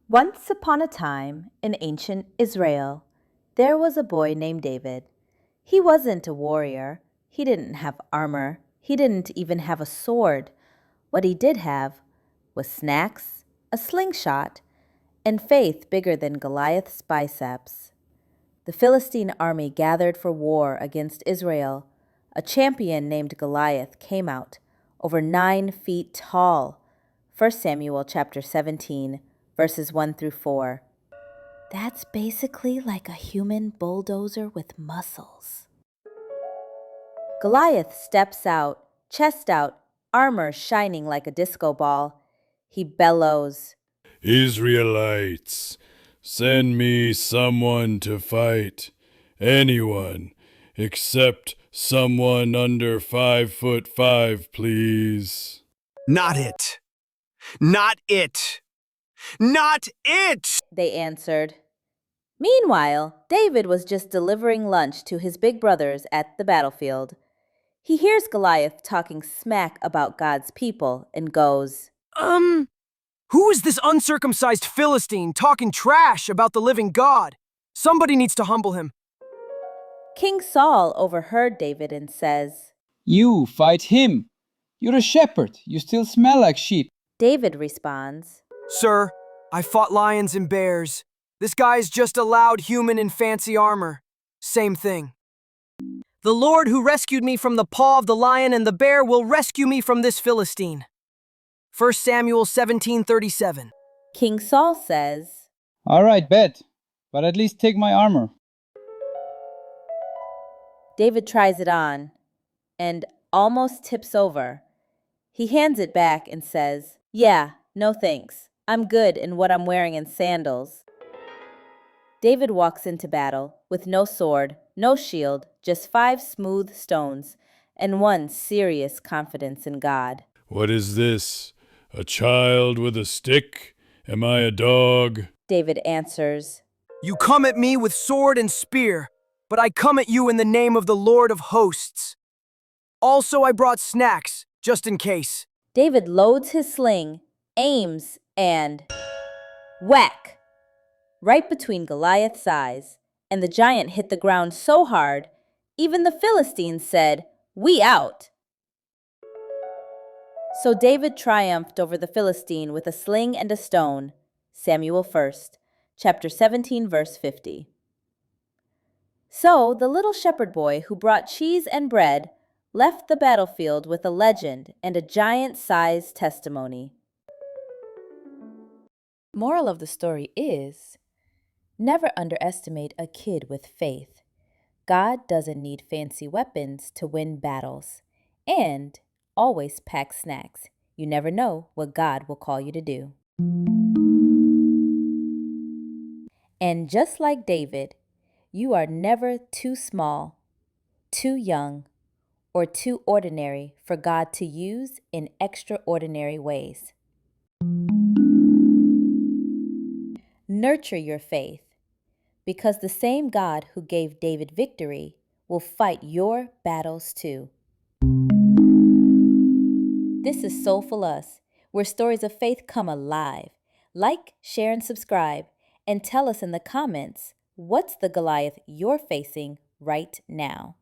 Once upon a time, in ancient Israel, there was a boy named David. He wasn't a warrior. He didn't have armor. He didn't even have a sword. What he did have was snacks, a slingshot, and faith bigger than Goliath's biceps. The Philistine army gathered for war against Israel. A champion named Goliath came out, over 9 feet tall. 1 Samuel chapter 17, verses 1 through 4. That's basically like a human bulldozer with muscles. Goliath steps out, chest out, armor shining like a disco ball. He bellows, Israelites, send me someone to fight. Anyone, except someone under 5'5", please. Not it. Not it. Not it! they answered. Meanwhile, David was just delivering lunch to his big brothers at the battlefield. He hears Goliath talking smack about God's people and goes, Who is this uncircumcised Philistine talking trash about the living God? Somebody needs to humble him. King Saul overheard David and says, You fight him. You're a shepherd. You still smell like sheep. David responds, Sir, I fought lions and bears. This guy's just a loud human in fancy armor. Same thing. The Lord who rescued me from the paw of the lion and the bear will rescue me from this Philistine. 1 Samuel 17:37. King Saul says, All right, bet. But at least take my armor. David tries it on and almost tips over. He hands it back and says, Yeah, no thanks. I'm good in what I'm wearing and sandals. David walks into battle with no sword, no shield, just 5 smooth stones, and one serious confidence in God. What is this? A child with a stick? Am I a dog? David answers, You come at me with sword and spear, but I come at you in the name of the Lord of hosts. Also, I brought snacks, just in case. David loads his sling, aims, and whack! Right between Goliath's eyes, and the giant hit the ground so hard, even the Philistines said, We out! So David triumphed over the Philistine with a sling and a stone. Samuel 1st, chapter 17, verse 50. So the little shepherd boy who brought cheese and bread left the battlefield with a legend and a giant-sized testimony. Moral of the story is, never underestimate a kid with faith. God doesn't need fancy weapons to win battles. And always pack snacks. You never know what God will call you to do. And just like David, you are never too small, too young, or too ordinary for God to use in extraordinary ways. Nurture your faith, because the same God who gave David victory will fight your battles too. This is Soulful Us, where stories of faith come alive. Like, share, and subscribe, and tell us in the comments, what's the Goliath you're facing right now?